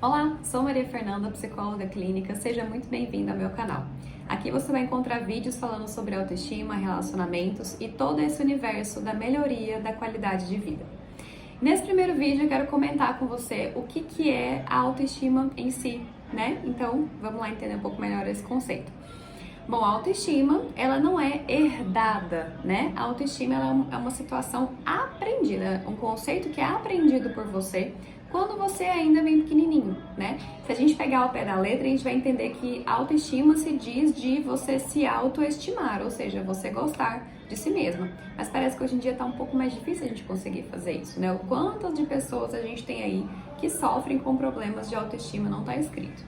Olá, sou Maria Fernanda, psicóloga clínica. Seja muito bem-vinda ao meu canal. Aqui você vai encontrar vídeos falando sobre autoestima, relacionamentos e todo esse universo da melhoria da qualidade de vida. Nesse primeiro vídeo eu quero comentar com você o que é a autoestima em si, né? Então, vamos lá entender um pouco melhor esse conceito. Bom, a autoestima, ela não é herdada, né? A autoestima ela é uma situação aprendida, um conceito que é aprendido por você quando você ainda é bem pequenininho, né? Se a gente pegar o pé da letra, a gente vai entender que autoestima se diz de você se autoestimar, ou seja, você gostar de si mesma. Mas parece que hoje em dia tá um pouco mais difícil a gente conseguir fazer isso, né? O quanto de pessoas a gente tem aí que sofrem com problemas de autoestima não tá escrito.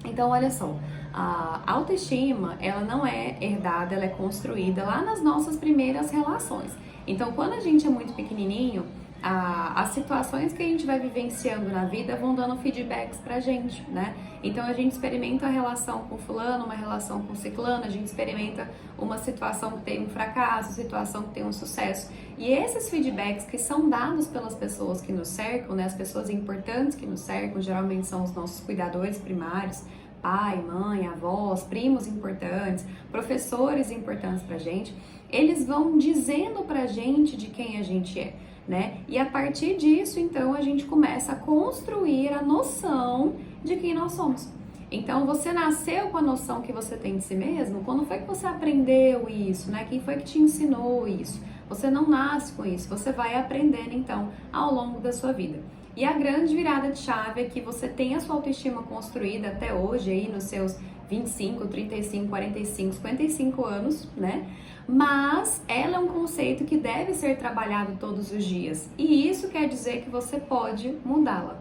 Então, olha só, a autoestima, ela não é herdada, ela é construída lá nas nossas primeiras relações. Então, quando a gente é muito pequenininho, as situações que a gente vai vivenciando na vida vão dando feedbacks pra gente, né? Então, a gente experimenta a relação com fulano, uma relação com ciclano, a gente experimenta uma situação que tem um fracasso, situação que tem um sucesso. E esses feedbacks que são dados pelas pessoas que nos cercam, né? As pessoas importantes que nos cercam, geralmente são os nossos cuidadores primários, pai, mãe, avós, primos importantes, professores importantes pra gente, eles vão dizendo pra gente de quem a gente é, né? E a partir disso, então, a gente começa a construir a noção de quem nós somos. Então, você nasceu com a noção que você tem de si mesmo? Quando foi que você aprendeu isso, né? Quem foi que te ensinou isso? Você não nasce com isso, você vai aprendendo, então, ao longo da sua vida. E a grande virada de chave é que você tem a sua autoestima construída até hoje, aí nos seus 25, 35, 45, 55 anos, né? Mas ela é um conceito que deve ser trabalhado todos os dias. E isso quer dizer que você pode mudá-la.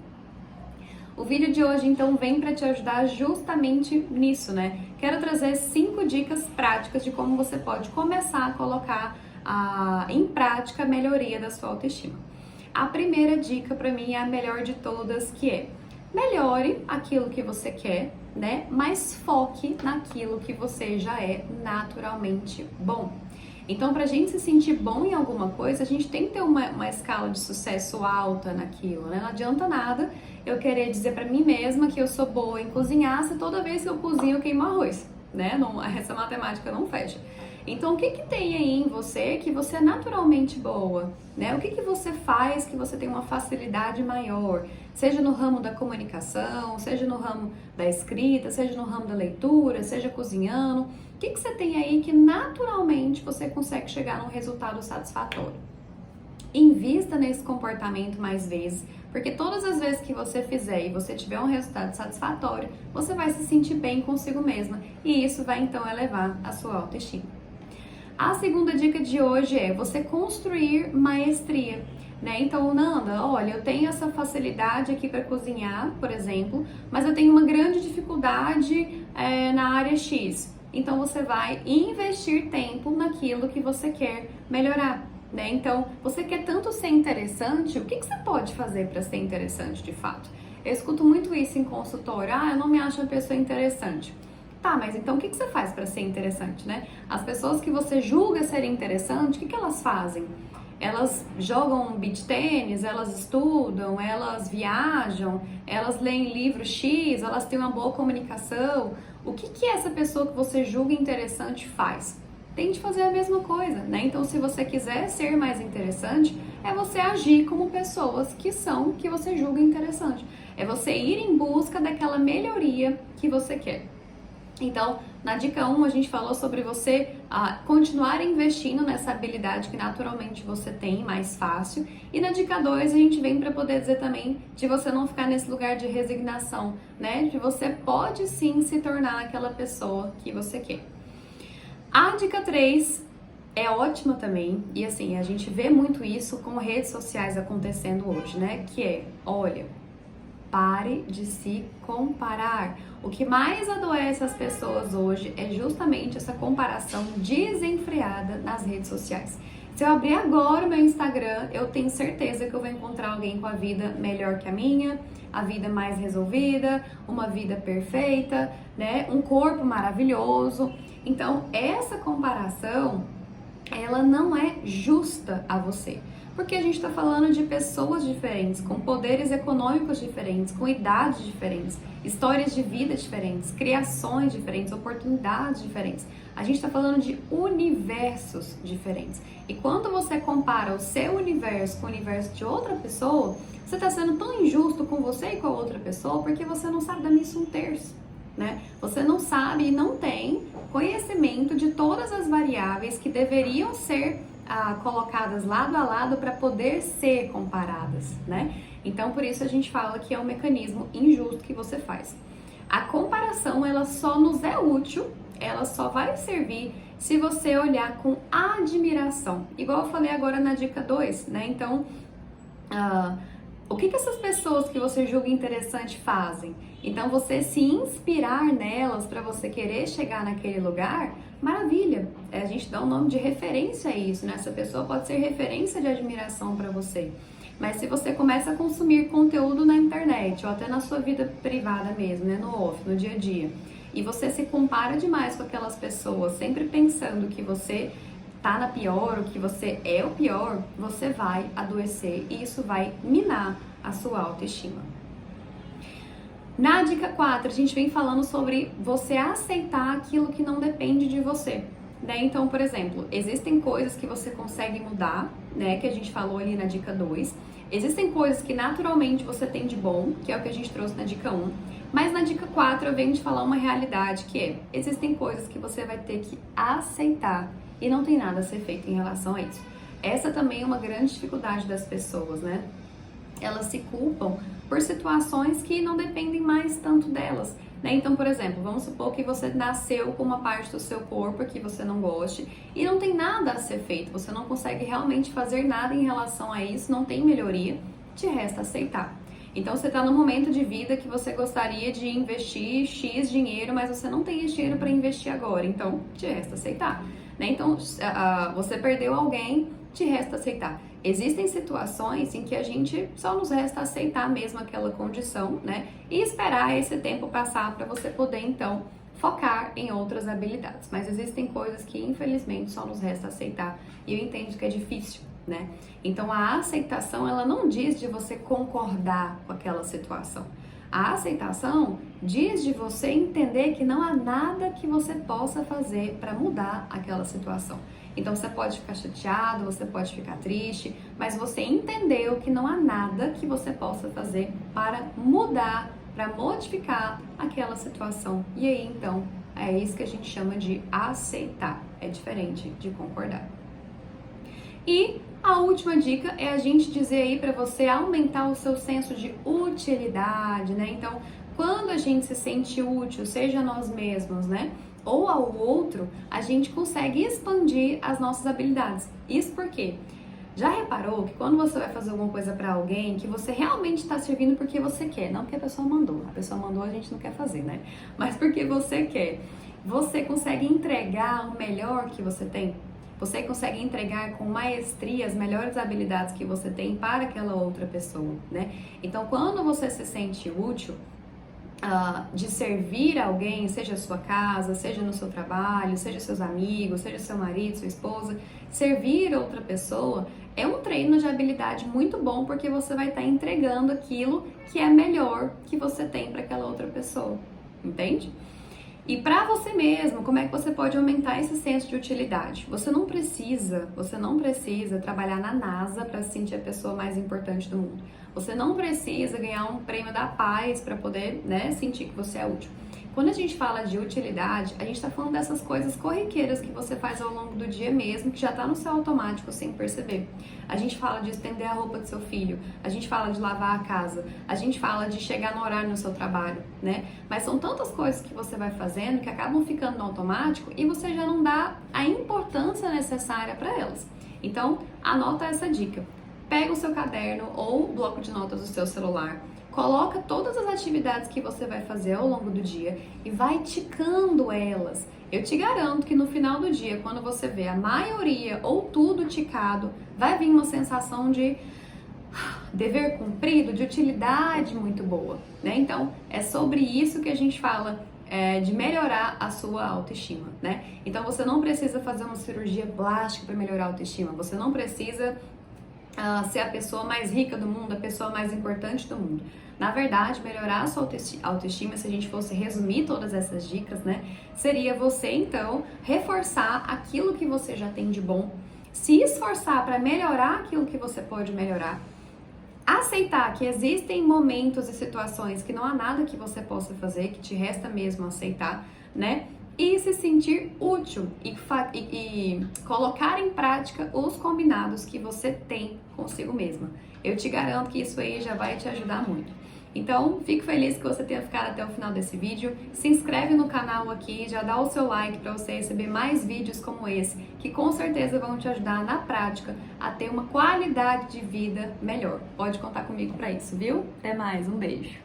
O vídeo de hoje, então, vem para te ajudar justamente nisso, né? Quero trazer 5 dicas práticas de como você pode começar a colocar em prática a melhoria da sua autoestima. A primeira dica para mim é a melhor de todas, que é: melhore aquilo que você quer, né? Mas foque naquilo que você já é naturalmente bom. Então, pra gente se sentir bom em alguma coisa, a gente tem que ter uma escala de sucesso alta naquilo, né? Não adianta nada eu querer dizer pra mim mesma que eu sou boa em cozinhar se toda vez que eu cozinho eu queimo arroz, né? Não, essa matemática não fecha. Então, o que tem aí em você que você é naturalmente boa, né? O que você faz que você tem uma facilidade maior? Seja no ramo da comunicação, seja no ramo da escrita, seja no ramo da leitura, seja cozinhando. O que você tem aí que naturalmente você consegue chegar num resultado satisfatório? Invista nesse comportamento mais vezes, porque todas as vezes que você fizer e você tiver um resultado satisfatório, você vai se sentir bem consigo mesma e isso vai então elevar a sua autoestima. A segunda dica de hoje é você construir maestria, né? Então, Nanda, olha, eu tenho essa facilidade aqui para cozinhar, por exemplo, mas eu tenho uma grande dificuldade na área X. Então, você vai investir tempo naquilo que você quer melhorar, né? Então, você quer tanto ser interessante, o que você pode fazer para ser interessante de fato? Eu escuto muito isso em consultório: eu não me acho uma pessoa interessante. Tá, mas então o que você faz para ser interessante, né? As pessoas que você julga serem interessantes, o que elas fazem? Elas jogam beach tênis, elas estudam, elas viajam, elas leem livro X, elas têm uma boa comunicação. O que essa pessoa que você julga interessante faz? Tente fazer a mesma coisa, né? Então, se você quiser ser mais interessante, é você agir como pessoas que você julga interessante. É você ir em busca daquela melhoria que você quer. Então, na dica 1, a gente falou sobre você continuar investindo nessa habilidade que naturalmente você tem, mais fácil. E na dica 2, a gente vem para poder dizer também de você não ficar nesse lugar de resignação, né? De você pode sim se tornar aquela pessoa que você quer. A dica 3 é ótima também, e assim, a gente vê muito isso com redes sociais acontecendo hoje, né? Que é, olha, pare de se comparar. O que mais adoece as pessoas hoje é justamente essa comparação desenfreada nas redes sociais. Se eu abrir agora o meu Instagram, eu tenho certeza que eu vou encontrar alguém com a vida melhor que a minha, a vida mais resolvida, uma vida perfeita, né? Um corpo maravilhoso. Então, essa comparação ela não é justa a você. Porque a gente está falando de pessoas diferentes, com poderes econômicos diferentes, com idades diferentes, histórias de vida diferentes, criações diferentes, oportunidades diferentes. A gente está falando de universos diferentes. E quando você compara o seu universo com o universo de outra pessoa, você está sendo tão injusto com você e com a outra pessoa porque você não sabe da missa 1/3, né? Você não sabe e não tem conhecimento de todas as variáveis que deveriam ser colocadas lado a lado para poder ser comparadas, né? Então, por isso a gente fala que é um mecanismo injusto que você faz. A comparação, ela só nos é útil, ela só vai servir se você olhar com admiração. Igual eu falei agora na dica 2, né? Então, o que essas pessoas que você julga interessante fazem? Então, você se inspirar nelas para você querer chegar naquele lugar, maravilha! A gente dá um nome de referência a isso, né? Essa pessoa pode ser referência de admiração para você. Mas se você começa a consumir conteúdo na internet, ou até na sua vida privada mesmo, né? No off, no dia a dia, e você se compara demais com aquelas pessoas, sempre pensando que você tá na pior, ou que você é o pior, você vai adoecer e isso vai minar a sua autoestima. Na dica 4, a gente vem falando sobre você aceitar aquilo que não depende de você, né? Então, por exemplo, existem coisas que você consegue mudar, né? Que a gente falou ali na dica 2. Existem coisas que naturalmente você tem de bom, que é o que a gente trouxe na dica 1. Mas na dica 4 eu venho te falar uma realidade que é, existem coisas que você vai ter que aceitar e não tem nada a ser feito em relação a isso. Essa também é uma grande dificuldade das pessoas, né? Elas se culpam por situações que não dependem mais tanto delas, né? Então, por exemplo, vamos supor que você nasceu com uma parte do seu corpo que você não goste e não tem nada a ser feito, você não consegue realmente fazer nada em relação a isso, não tem melhoria, te resta aceitar. Então, você está num momento de vida que você gostaria de investir X dinheiro, mas você não tem esse dinheiro para investir agora, então te resta aceitar, né? Então, você perdeu alguém, te resta aceitar. Existem situações em que a gente só nos resta aceitar mesmo aquela condição, né? E esperar esse tempo passar para você poder, então, focar em outras habilidades. Mas existem coisas que, infelizmente, só nos resta aceitar. E eu entendo que é difícil, né? Então, a aceitação, ela não diz de você concordar com aquela situação. A aceitação diz de você entender que não há nada que você possa fazer para mudar aquela situação. Então você pode ficar chateado, você pode ficar triste, mas você entendeu que não há nada que você possa fazer para mudar, para modificar aquela situação. E aí então é isso que a gente chama de aceitar. É diferente de concordar. E a última dica é a gente dizer aí para você aumentar o seu senso de utilidade, né? Então, quando a gente se sente útil, seja a nós mesmos, né? Ou ao outro, a gente consegue expandir as nossas habilidades. Isso porque já reparou que quando você vai fazer alguma coisa para alguém, que você realmente está servindo porque você quer, não porque a pessoa mandou. A pessoa mandou, a gente não quer fazer, né? Mas porque você quer. Você consegue entregar o melhor que você tem? Você consegue entregar com maestria as melhores habilidades que você tem para aquela outra pessoa, né? Então, quando você se sente útil, de servir alguém, seja a sua casa, seja no seu trabalho, seja seus amigos, seja seu marido, sua esposa, servir outra pessoa é um treino de habilidade muito bom, porque você vai estar entregando aquilo que é melhor que você tem para aquela outra pessoa, entende? E para você mesmo, como é que você pode aumentar esse senso de utilidade? Você não precisa trabalhar na NASA para se sentir a pessoa mais importante do mundo. Você não precisa ganhar um prêmio da paz para poder, né, sentir que você é útil. Quando a gente fala de utilidade, a gente está falando dessas coisas corriqueiras que você faz ao longo do dia mesmo, que já está no seu automático sem perceber. A gente fala de estender a roupa do seu filho, a gente fala de lavar a casa, a gente fala de chegar no horário no seu trabalho, né? Mas são tantas coisas que você vai fazendo que acabam ficando no automático e você já não dá a importância necessária para elas. Então, anota essa dica. Pega o seu caderno ou bloco de notas do seu celular, coloca todas as atividades que você vai fazer ao longo do dia e vai ticando elas. Eu te garanto que no final do dia, quando você vê a maioria ou tudo ticado, vai vir uma sensação de dever cumprido, de utilidade muito boa, né? Então, é sobre isso que a gente fala de melhorar a sua autoestima, né? Então você não precisa fazer uma cirurgia plástica para melhorar a autoestima, você não precisa ser a pessoa mais rica do mundo, a pessoa mais importante do mundo. Na verdade, melhorar a sua autoestima, se a gente fosse resumir todas essas dicas, né, seria você então reforçar aquilo que você já tem de bom, se esforçar para melhorar aquilo que você pode melhorar, aceitar que existem momentos e situações que não há nada que você possa fazer, que te resta mesmo aceitar, né? E se sentir útil e colocar em prática os combinados que você tem consigo mesma. Eu te garanto que isso aí já vai te ajudar muito. Então, fico feliz que você tenha ficado até o final desse vídeo. Se inscreve no canal aqui, já dá o seu like para você receber mais vídeos como esse, que com certeza vão te ajudar na prática a ter uma qualidade de vida melhor. Pode contar comigo para isso, viu? Até mais, um beijo!